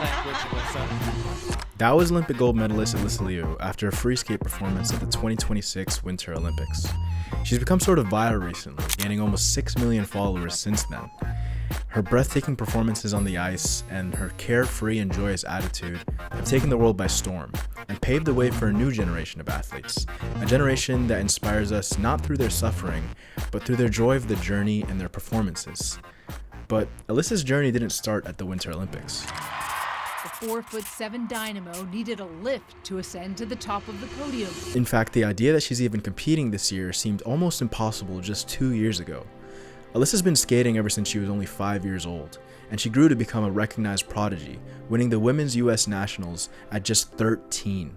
language, Alysa. That was Olympic gold medalist Alysa Liu after a free skate performance at the 2026 Winter Olympics. She's become sort of viral recently, gaining almost 6 million followers since then. Her breathtaking performances on the ice and her carefree and joyous attitude have taken the world by storm and paved the way for a new generation of athletes, a generation that inspires us not through their suffering, but through their joy of the journey and their performances. But Alysa's journey didn't start at the Winter Olympics. The 4'7" dynamo needed a lift to ascend to the top of the podium. In fact, the idea that she's even competing this year seemed almost impossible just 2 years ago. Alysa's been skating ever since she was only 5 years old, and she grew to become a recognized prodigy, winning the Women's US Nationals at just 13.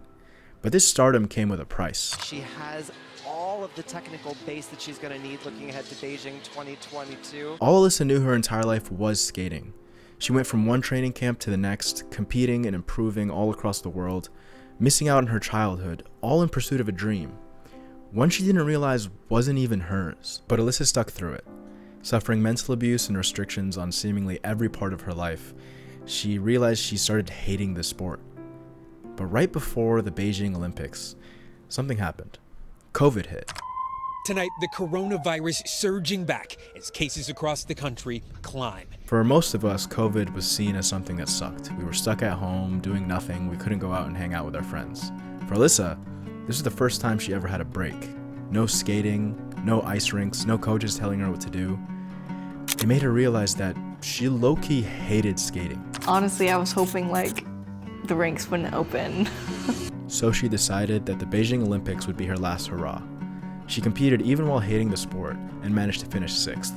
But this stardom came with a price. She has all of the technical base that she's going to need looking ahead to Beijing 2022. All Alysa knew her entire life was skating. She went from one training camp to the next, competing and improving all across the world, missing out on her childhood, all in pursuit of a dream. One she didn't realize wasn't even hers. But Alysa stuck through it. Suffering mental abuse and restrictions on seemingly every part of her life, she realized she started hating the sport. But right before the Beijing Olympics, something happened. COVID hit. Tonight, the coronavirus surging back as cases across the country climb. For most of us, COVID was seen as something that sucked. We were stuck at home, doing nothing. We couldn't go out and hang out with our friends. For Alysa, this was the first time she ever had a break. No skating, no ice rinks, no coaches telling her what to do. It made her realize that she low-key hated skating. Honestly, I was hoping the rinks wouldn't open. So she decided that the Beijing Olympics would be her last hurrah. She competed even while hating the sport and managed to finish 6th.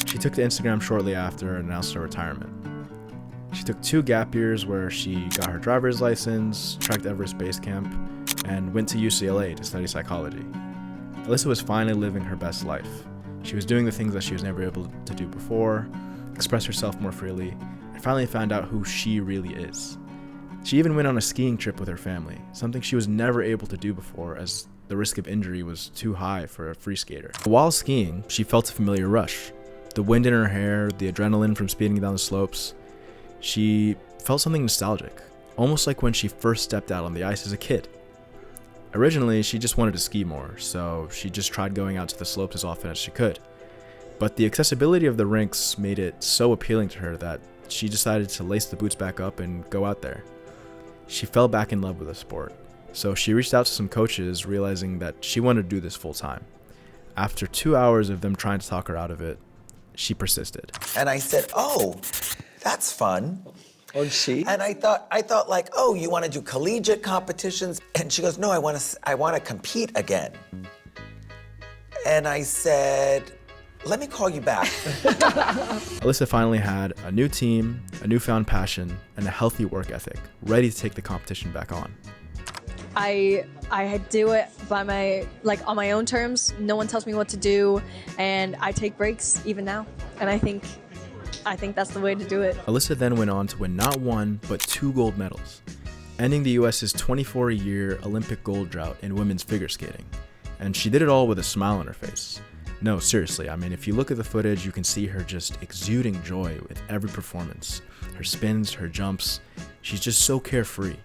She took to Instagram shortly after and announced her retirement. She took 2 gap years where she got her driver's license, trekked Everest Base Camp, and went to UCLA to study psychology. Alysa was finally living her best life. She was doing the things that she was never able to do before, express herself more freely, and finally found out who she really is. She even went on a skiing trip with her family, something she was never able to do before as the risk of injury was too high for a free skater. While skiing, she felt a familiar rush. The wind in her hair, the adrenaline from speeding down the slopes. She felt something nostalgic, almost like when she first stepped out on the ice as a kid. Originally, she just wanted to ski more, so she just tried going out to the slopes as often as she could. But the accessibility of the rinks made it so appealing to her that she decided to lace the boots back up and go out there. She fell back in love with the sport. So she reached out to some coaches, realizing that she wanted to do this full time. After 2 hours of them trying to talk her out of it, she persisted. And I said, "Oh, that's fun." Oh, she? And I thought "Oh, you want to do collegiate competitions?" And she goes, "No, I want to compete again." And I said, "Let me call you back." Alysa finally had a new team, a newfound passion, and a healthy work ethic, ready to take the competition back on. I do it by on my own terms. No one tells me what to do, and I take breaks even now. And I think that's the way to do it. Alysa then went on to win not 1, but 2 gold medals, ending the US's 24-year Olympic gold drought in women's figure skating. And she did it all with a smile on her face. No, seriously, I mean, if you look at the footage, you can see her just exuding joy with every performance. Her spins, her jumps, she's just so carefree.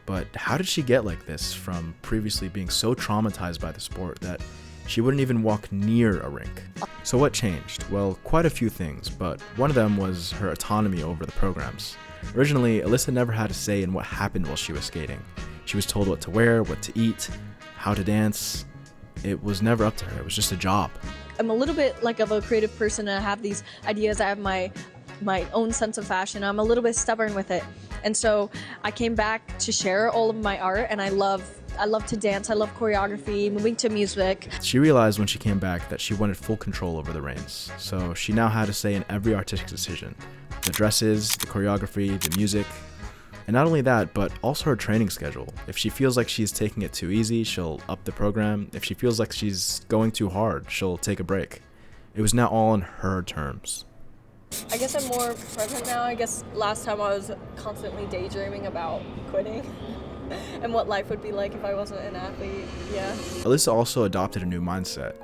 But how did she get like this from previously being so traumatized by the sport that she wouldn't even walk near a rink? So what changed? Well, quite a few things, but one of them was her autonomy over the programs. Originally, Alysa never had a say in what happened while she was skating. She was told what to wear, what to eat, how to dance. It was never up to her. It was just a job. I'm a little bit of a creative person, and I have these ideas. I have my own sense of fashion. I'm a little bit stubborn with it. And so I came back to share all of my art, and I love to dance. I love choreography, moving to music. She realized when she came back that she wanted full control over the reins. So she now had a say in every artistic decision. The dresses, the choreography, the music. And not only that, but also her training schedule. If she feels like she's taking it too easy, she'll up the program. If she feels like she's going too hard, she'll take a break. It was now all on her terms. I guess I'm more present now. I guess last time I was constantly daydreaming about quitting and what life would be like if I wasn't an athlete. Yeah. Alysa also adopted a new mindset,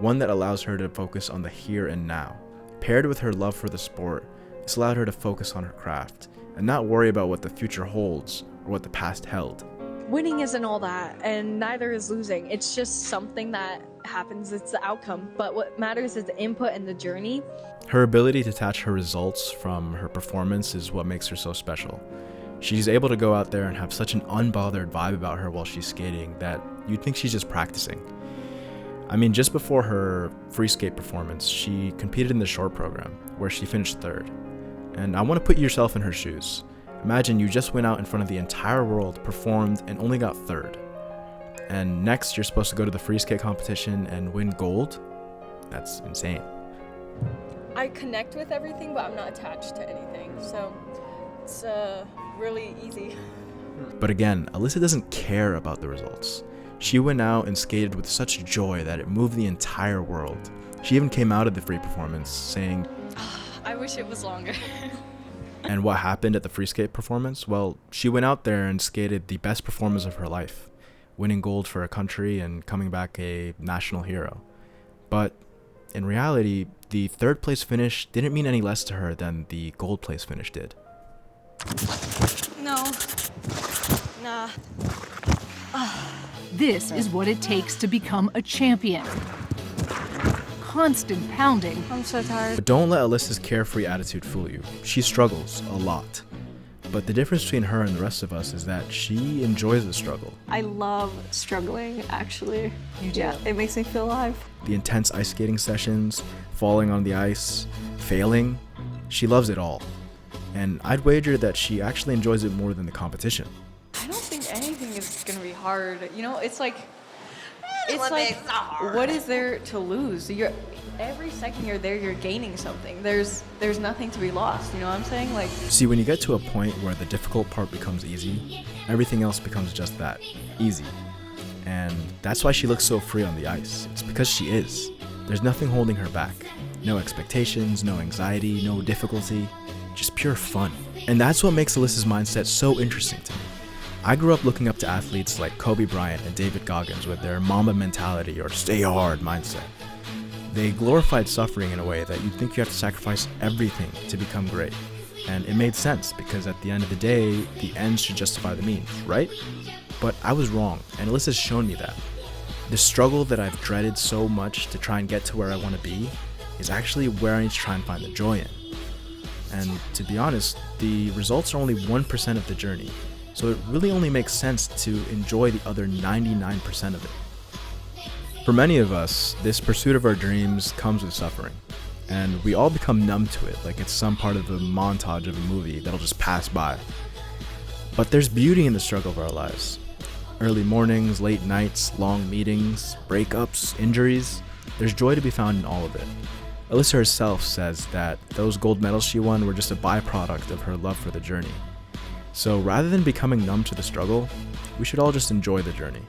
one that allows her to focus on the here and now. Paired with her love for the sport, This allowed her to focus on her craft and not worry about what the future holds or what the past held. Winning isn't all that, and neither is losing. It's just something that happens. It's the outcome. But what matters is the input and the journey. Her ability to detach her results from her performance is what makes her so special. She's able to go out there and have such an unbothered vibe about her while she's skating that you'd think she's just practicing. I mean, just before her free skate performance, she competed in the short program, where she finished 3rd. And I want to put yourself in her shoes. Imagine you just went out in front of the entire world, performed, and only got 3rd. And next, you're supposed to go to the free skate competition and win gold? That's insane. I connect with everything, but I'm not attached to anything. So it's really easy. But again, Alysa doesn't care about the results. She went out and skated with such joy that it moved the entire world. She even came out of the free performance saying, I wish it was longer. And what happened at the free skate performance? Well, she went out there and skated the best performance of her life, winning gold for her country and coming back a national hero. But in reality, the 3rd place finish didn't mean any less to her than the gold place finish did. No. Nah. This is what it takes to become a champion. Constant pounding. I'm so tired. But don't let Alysa's carefree attitude fool you. She struggles a lot. But the difference between her and the rest of us is that she enjoys the struggle. I love struggling, actually. You do? Yeah, it makes me feel alive. The intense ice skating sessions, falling on the ice, failing, she loves it all. And I'd wager that she actually enjoys it more than the competition. I don't think anything is gonna be hard. You know, it's like, what is there to lose? Every second you're there, you're gaining something. There's nothing to be lost. You know what I'm saying? Like, See, when you get to a point where the difficult part becomes easy, everything else becomes just that, easy. And that's why she looks so free on the ice. It's because she is. There's nothing holding her back. No expectations, no anxiety, no difficulty, just pure fun. And that's what makes Alysa's mindset so interesting to me. I grew up looking up to athletes like Kobe Bryant and David Goggins with their Mamba mentality or stay hard mindset. They glorified suffering in a way that you'd think you have to sacrifice everything to become great. And it made sense because at the end of the day, the ends should justify the means, right? But I was wrong, and Alysa's shown me that. The struggle that I've dreaded so much to try and get to where I want to be is actually where I need to try and find the joy in. And to be honest, the results are only 1% of the journey. So it really only makes sense to enjoy the other 99% of it. For many of us, this pursuit of our dreams comes with suffering, and we all become numb to it, like it's some part of the montage of a movie that'll just pass by. But there's beauty in the struggle of our lives. Early mornings, late nights, long meetings, breakups, injuries, there's joy to be found in all of it. Alysa herself says that those gold medals she won were just a byproduct of her love for the journey. So rather than becoming numb to the struggle, we should all just enjoy the journey.